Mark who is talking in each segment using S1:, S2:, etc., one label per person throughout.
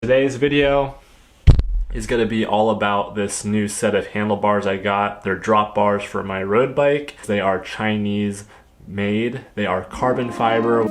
S1: Today's video is going to be all about this new set of handlebars I got. They're drop bars for my road bike. They are Chinese made. They are carbon fiber.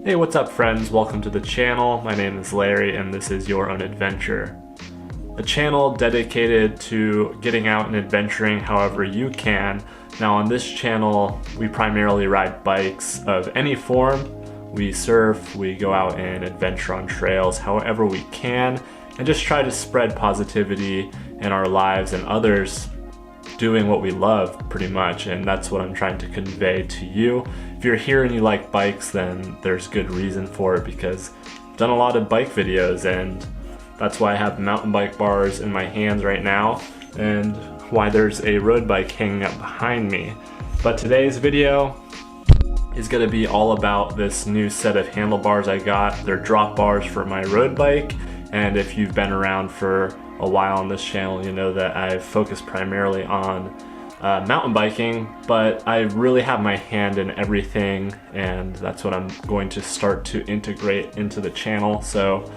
S1: Hey, what's up friends? Welcome to the channel. My name is Larry and this is Your Own Adventure. A channel dedicated to getting out and adventuring however you can. Now on this channel, we primarily ride bikes of any form. We surf, we go out and adventure on trails however we can, and just try to spread positivity in our lives and others doing what we love pretty much, and that's what I'm trying to convey to you. If you're here and you like bikes, then there's good reason for it because I've done a lot of bike videos, and that's why I have mountain bike bars in my hands right now and why there's a road bike hanging up behind me. But today's video is going to be all about this new set of handlebars I got. They're drop bars for my road bike, and if you've been around for a while on this channel, you know that I've focused primarily on mountain biking, but I really have my hand in everything, and that's what I'm going to start to integrate into the channel. So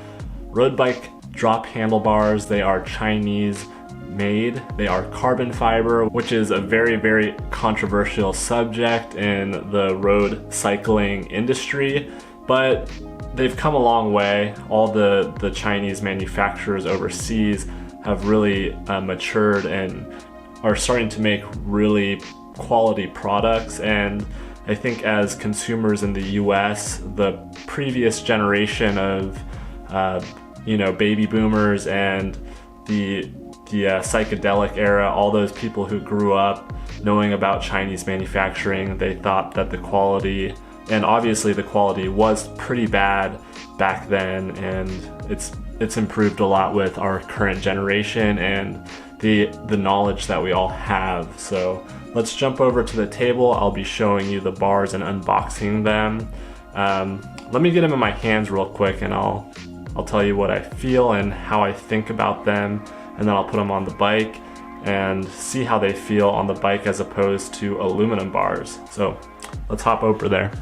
S1: road bike drop handlebars, they are Chinese made. They are carbon fiber, which is a very controversial subject in the road cycling industry, but they've come a long way. All the Chinese manufacturers overseas have really matured and are starting to make really quality products. And I think as consumers in the US, the previous generation of baby boomers and the psychedelic era, all those people who grew up knowing about Chinese manufacturing, they thought that the quality, and obviously the quality was pretty bad back then, and it's improved a lot with our current generation and the knowledge that we all have. So let's jump over to the table. I'll be showing you the bars and unboxing them. Let me get them in my hands real quick and I'll tell you what I feel and how I think about them, and then I'll put them on the bike and see how they feel on the bike as opposed to aluminum bars. So let's hop over there.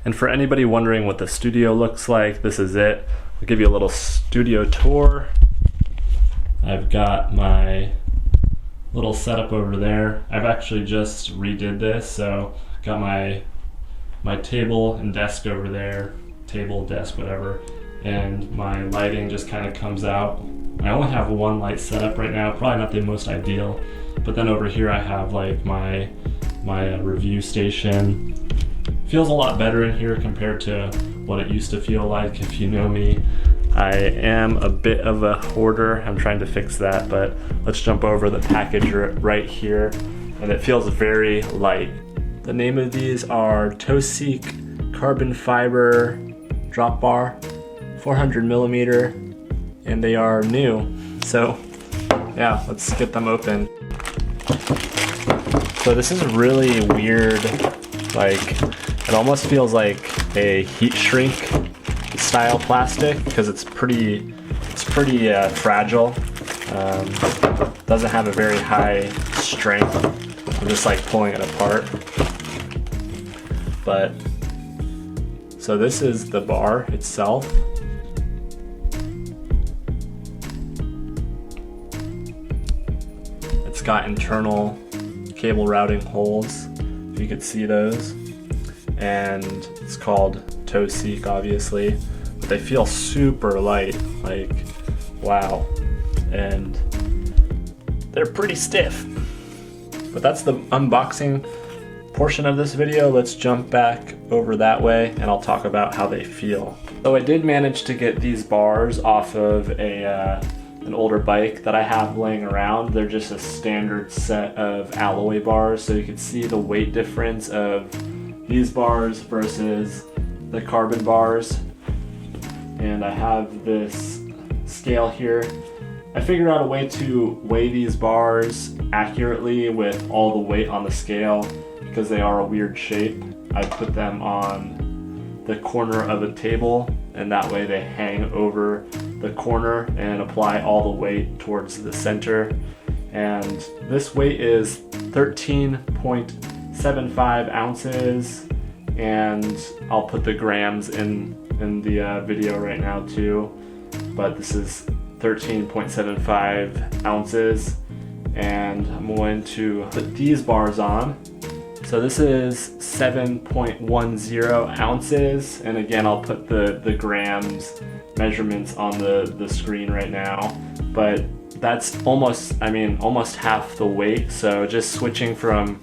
S1: And for anybody wondering what the studio looks like, this is it. I'll give you a little studio tour. I've got my little setup over there. I've actually just redid this, so got my table and desk over there, table, desk, whatever, and my lighting just kind of comes out. I only have one light setup right now, probably not the most ideal, but then over here I have like my review station. Feels a lot better in here compared to what it used to feel like. If you know me, I am a bit of a hoarder. I'm trying to fix that, but let's jump over the package right here, and it feels very light. The name of these are TOSEEK carbon fiber drop bar, 400 millimeter, and they are new. So yeah, let's get them open. So this is really weird, like it almost feels like a heat shrink style plastic because it's pretty fragile. Doesn't have a very high strength. I'm just like pulling it apart. But so this is the bar itself. It's got internal cable routing holes, if you could see those. And it's called TOSEEK, obviously, but they feel super light, like wow, and they're pretty stiff. But that's the unboxing portion of this video. Let's jump back over that way and I'll talk about how they feel. So I did manage to get these bars off of an older bike that I have laying around. They're just a standard set of alloy bars, so you can see the weight difference of these bars versus the carbon bars. And I have this scale here. I figured out a way to weigh these bars accurately with all the weight on the scale because they are a weird shape. I put them on the corner of a table, and that way they hang over the corner and apply all the weight towards the center. And this weight is 13.75 ounces, and I'll put the grams in the video right now too, but this is 13.75 ounces, and I'm going to put these bars on. So this is 7.10 ounces, and again I'll put the grams measurements on the screen right now, but that's almost half the weight. So just switching from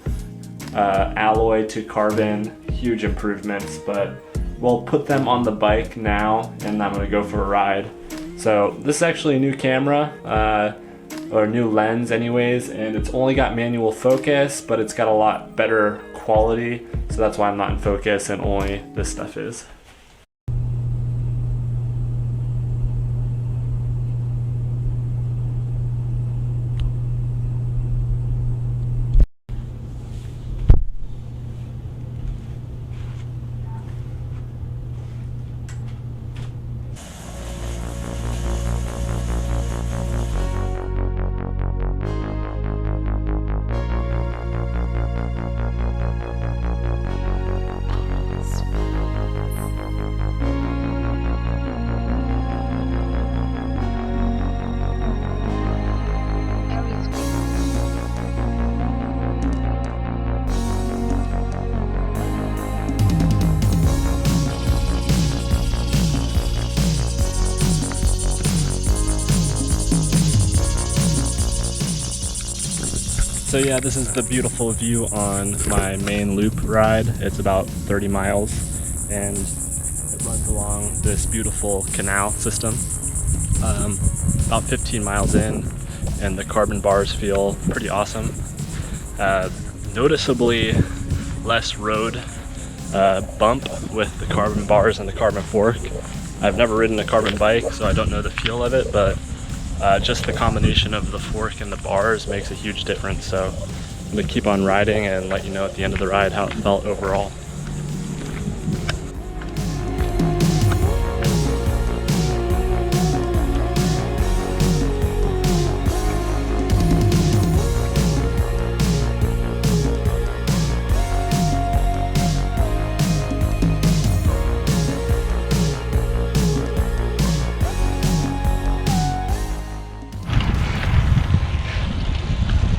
S1: alloy to carbon, huge improvements. But we'll put them on the bike now, and I'm gonna go for a ride. So this is actually a new camera, or a new lens anyways, and it's only got manual focus, but it's got a lot better quality, so that's why I'm not in focus and only this stuff is. So yeah, this is the beautiful view on my main loop ride. It's about 30 miles, and it runs along this beautiful canal system. About 15 miles in, and the carbon bars feel pretty awesome. Noticeably less road bump with the carbon bars and the carbon fork. I've never ridden a carbon bike, so I don't know the feel of it, but just the combination of the fork and the bars makes a huge difference. So I'm gonna keep on riding and let you know at the end of the ride how it felt overall.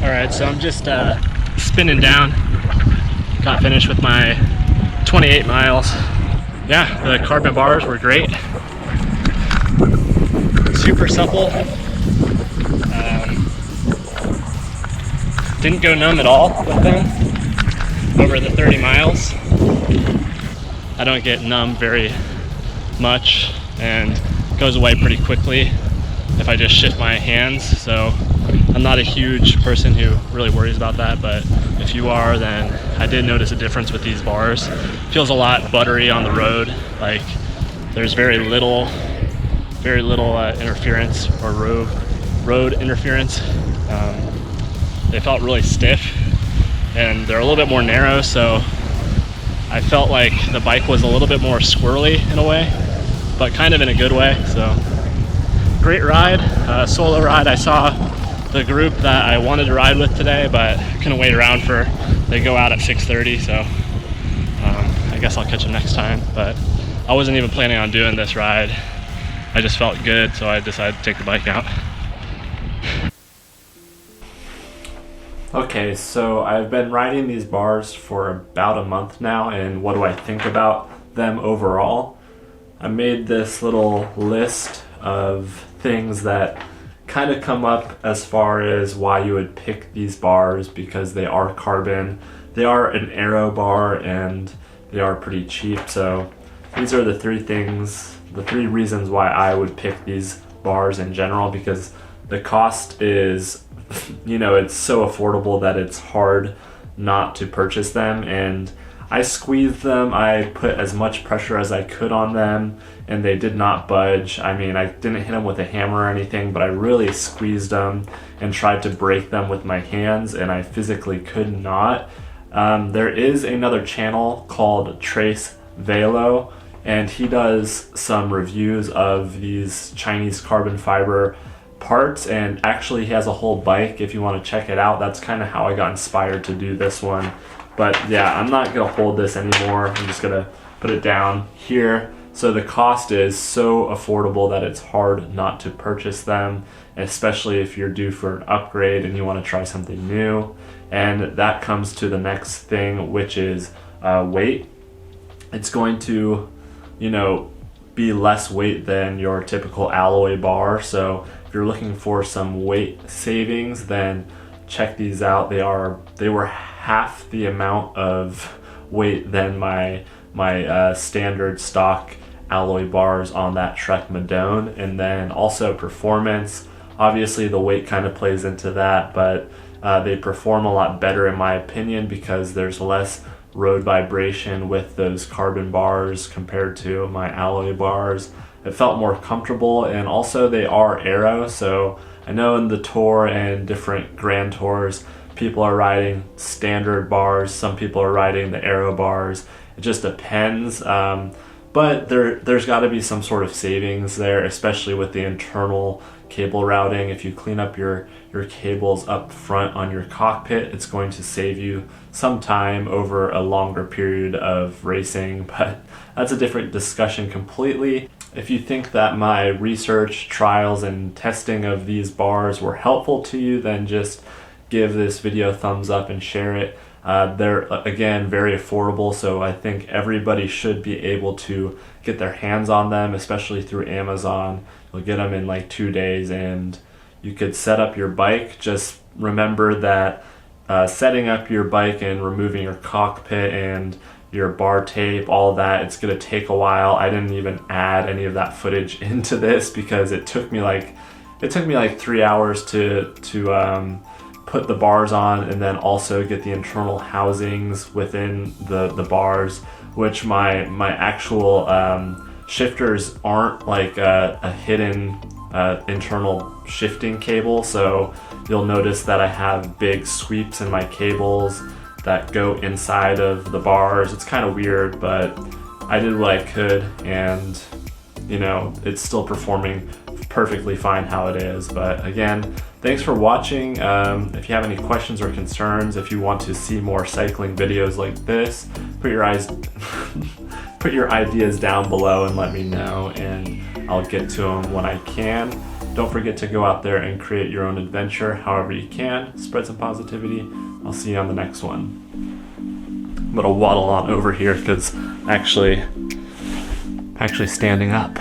S1: Alright, so I'm just spinning down. Got finished with my 28 miles. Yeah, the carbon bars were great. Super supple. Didn't go numb at all with them over the 30 miles. I don't get numb very much, and it goes away pretty quickly if I just shift my hands. So I'm not a huge person who really worries about that, but if you are, then I did notice a difference with these bars. Feels a lot buttery on the road. Like there's very little interference or road interference. They felt really stiff, and they're a little bit more narrow, so I felt like the bike was a little bit more squirrely in a way, but kind of in a good way. So great ride, solo ride. I saw the group that I wanted to ride with today, but couldn't wait around they go out at 6:30, so I guess I'll catch them next time. But I wasn't even planning on doing this ride. I just felt good, so I decided to take the bike out. Okay, so I've been riding these bars for about a month now, and what do I think about them overall? I made this little list of things that kind of come up as far as why you would pick these bars, because they are carbon, they are an aero bar, and they are pretty cheap. So these are the three reasons why I would pick these bars in general, because the cost is, it's so affordable that it's hard not to purchase them. And I squeezed them, I put as much pressure as I could on them, and they did not budge. I mean, I didn't hit them with a hammer or anything, but I really squeezed them and tried to break them with my hands, and I physically could not. There is another channel called Trace Velo, and he does some reviews of these Chinese carbon fiber parts, and actually he has a whole bike if you want to check it out. That's kind of how I got inspired to do this one. But yeah, I'm not gonna hold this anymore. I'm just gonna put it down here. So the cost is so affordable that it's hard not to purchase them, especially if you're due for an upgrade and you want to try something new. And that comes to the next thing, which is weight. It's going to, you know, be less weight than your typical alloy bar. So if you're looking for some weight savings, then check these out. They were half the amount of weight than my standard stock alloy bars on that Trek Madone. And then also performance, obviously the weight kind of plays into that, but they perform a lot better in my opinion because there's less road vibration with those carbon bars compared to my alloy bars. It felt more comfortable, and also they are aero, so I know in the Tour and different Grand Tours people are riding standard bars, some people are riding the aero bars. It just depends, but there's got to be some sort of savings there, especially with the internal cable routing. If you clean up your cables up front on your cockpit, it's going to save you some time over a longer period of racing, but that's a different discussion completely. If you think that my research, trials, and testing of these bars were helpful to you, then just give this video a thumbs up and share it. They're, again, very affordable, so I think everybody should be able to get their hands on them, especially through Amazon. You'll get them in like 2 days, and you could set up your bike. Just remember that setting up your bike and removing your cockpit and your bar tape, all that, it's gonna take a while. I didn't even add any of that footage into this because it took me like 3 hours to put the bars on, and then also get the internal housings within the bars, which my actual shifters aren't like a hidden internal shifting cable. So you'll notice that I have big sweeps in my cables that go inside of the bars. It's kind of weird, but I did what I could, and you know, it's still performing perfectly fine how it is. But again, thanks for watching. If you have any questions or concerns, if you want to see more cycling videos like this, put your ideas down below and let me know, and I'll get to them when I can. Don't forget to go out there and create your own adventure however you can. Spread some positivity. I'll see you on the next one. I'm gonna waddle on over here because actually standing up.